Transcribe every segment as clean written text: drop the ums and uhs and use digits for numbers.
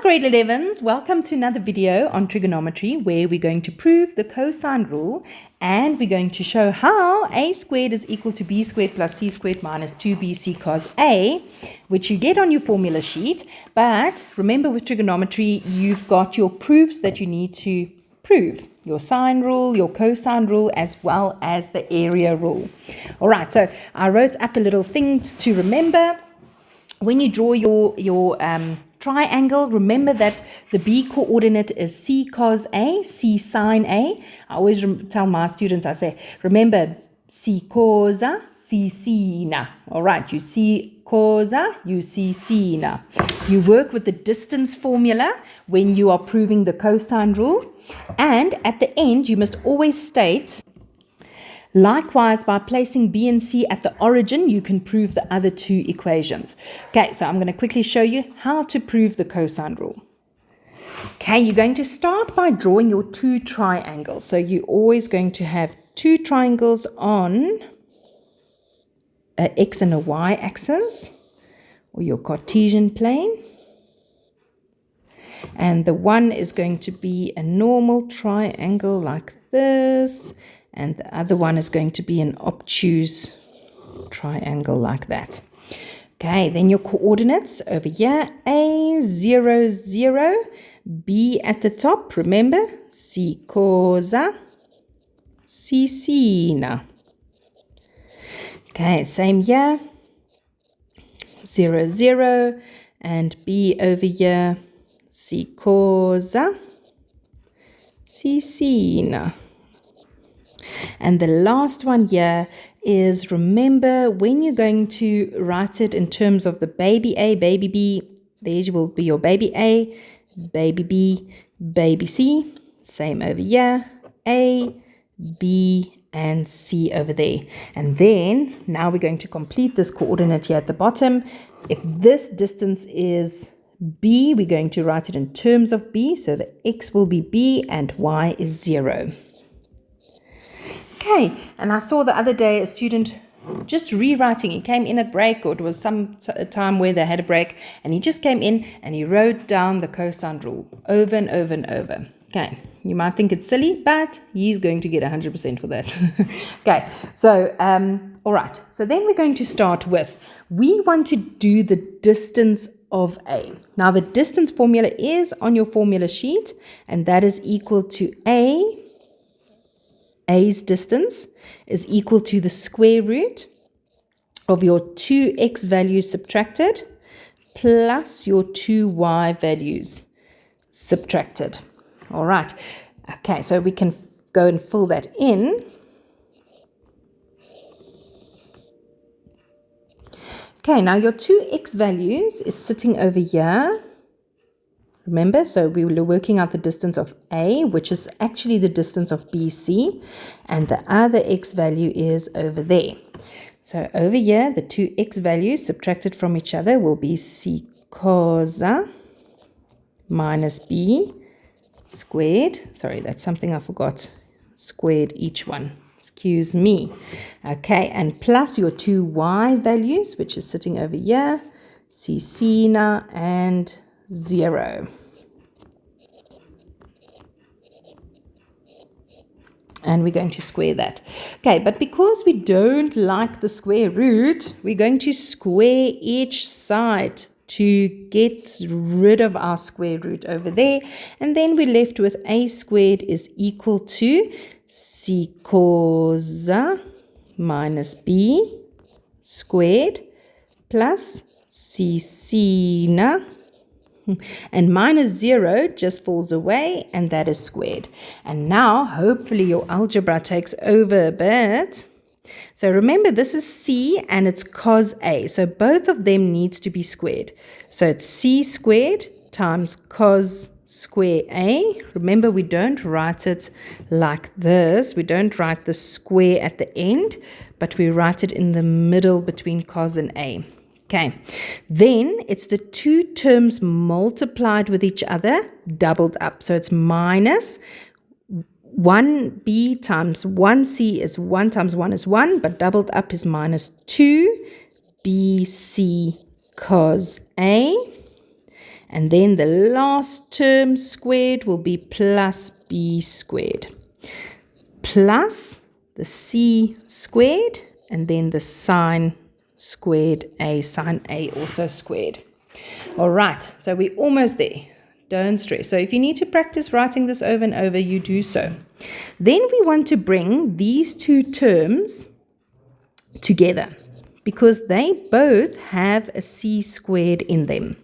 grade 11s, welcome to another video on trigonometry where we're going to prove the cosine rule and we're going to show how a squared is equal to b squared plus c squared minus 2bc cos a, which you get on your formula sheet. But remember, with trigonometry, you've got your proofs that you need to prove. Your sine rule, your cosine rule, as well as the area rule. All right, so I wrote up a little thing to remember. When you draw your triangle, remember that the B coordinate is C cos A, C sine A. I always tell my students, I say, remember C cosa, C sina. All right, you see cosa, you see sina. You work with the distance formula when you are proving the cosine rule. And at the end, you must always state, likewise, by placing B and C at the origin, you can prove the other two equations. Okay, so I'm going to quickly show you how to prove the cosine rule. Okay, you're going to start by drawing your two triangles. So you're always going to have two triangles on an x and a y axis, or your Cartesian plane. And the one is going to be a normal triangle like this. And the other one is going to be an obtuse triangle like that. Okay, then your coordinates over here, A, 0, 0, B at the top, remember, C cosa, C sina. Okay, same here, 0, 0, and B over here, C cosa, C sina. And the last one here is, remember, when you're going to write it in terms of the baby A, baby B, there will be your baby A, baby B, baby C. Same over here, A, B, and C over there. And then, now we're going to complete this coordinate here at the bottom. If this distance is B, we're going to write it in terms of B. So the X will be B and Y is 0. Okay, and I saw the other day a student just rewriting. He came in at break, or it was some time where they had a break, and he just came in and he wrote down the cosine rule over and over and over. Okay, you might think it's silly, but he's going to get 100% for that. Okay, so, all right. So then we're going to start with, we want to do the distance of A. Now, the distance formula is on your formula sheet, and that is equal to A's distance is equal to the square root of your 2x values subtracted plus your 2y values subtracted. All right. Okay, so we can go and fill that in. Okay, now your 2x values is sitting over here. Remember, so we were working out the distance of A, which is actually the distance of BC, and the other x value is over there. So over here, the two x values subtracted from each other will be C cosa minus B squared. Sorry, that's something I forgot. Squared each one. Excuse me. Okay, and plus your two y values, which is sitting over here, C sina and 0. And we're going to square that. Okay, but because we don't like the square root, we're going to square each side to get rid of our square root over there. And then we're left with A squared is equal to C cosa minus B squared plus C sina. And minus 0 just falls away, and that is squared. And now, hopefully, your algebra takes over a bit. So remember, this is C and it's cos A. So both of them needs to be squared. So it's C squared times cos square A. Remember, we don't write it like this. We don't write the square at the end, but we write it in the middle between cos and A. Okay, then it's the two terms multiplied with each other, doubled up. So it's minus 1b times 1c is 1 times 1 is 1, but doubled up is minus 2bc cos A. And then the last term squared will be plus b squared. Plus the c squared, and then the sine squared a, sine a also squared. All right, so we're almost there. Don't stress. So if you need to practice writing this over and over, you do so. Then we want to bring these two terms together because they both have a c squared in them.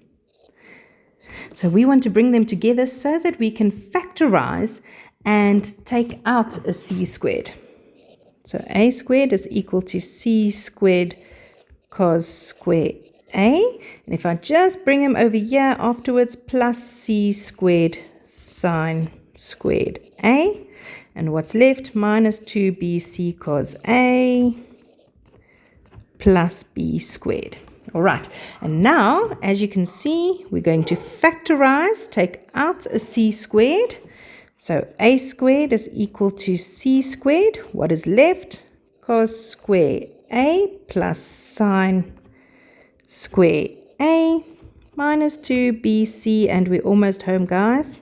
So we want to bring them together so that we can factorize and take out a c squared. So a squared is equal to c squared cos square a. And if I just bring them over here afterwards, plus c squared sine squared a. And what's left? Minus 2bc cos a plus b squared. All right, and now, as you can see, we're going to factorize, take out a c squared. So a squared is equal to c squared. What is left? Cos square a plus sine square a minus 2bc, and we're almost home, guys.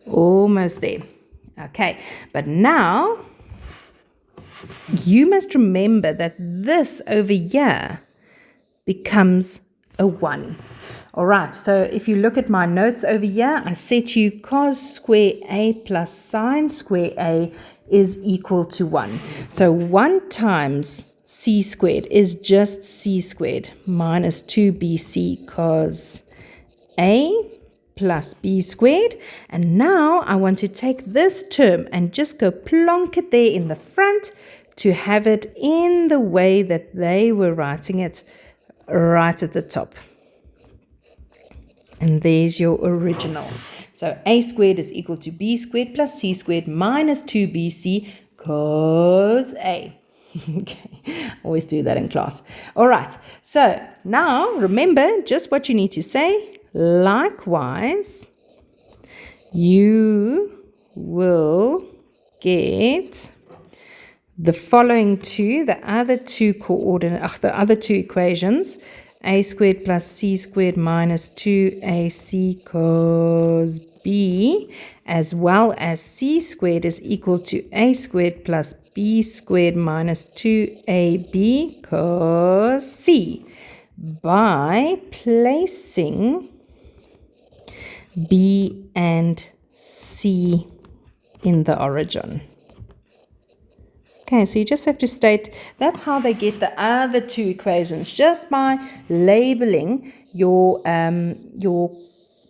Almost there. Okay, but now you must remember that this over here becomes a 1. All right, so if you look at my notes over here, I said to you cos square a plus sine square a is equal to 1. So 1 times c squared is just c squared minus 2bc cos a plus b squared. And now I want to take this term and just go plonk it there in the front to have it in the way that they were writing it right at the top. And there's your original. So a squared is equal to b squared plus c squared minus 2bc cos a. Okay, always do that in class. All right, so now remember just what you need to say. Likewise, you will get the following two, the other two equations, a squared plus c squared minus 2ac cos b, as well as c squared is equal to a squared plus b squared minus 2ab cos c, by placing b and c in the origin. Okay, so you just have to state that's how they get the other two equations, just by labeling your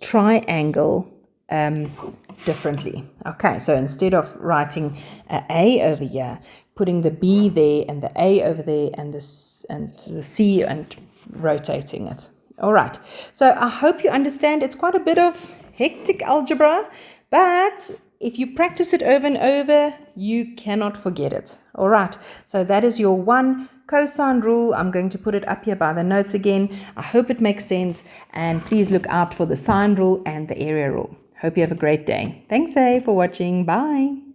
triangle differently. Okay, so instead of writing a over here, putting the b there and the a over there and the c and rotating it. All right, so I hope you understand. It's quite a bit of hectic algebra, but if you practice it over and over, you cannot forget it. All right, so that is your 1 cosine rule. I'm going to put it up here by the notes again. I hope it makes sense, and please look out for the sine rule and the area rule. Hope you have a great day. Thanks, for watching. Bye.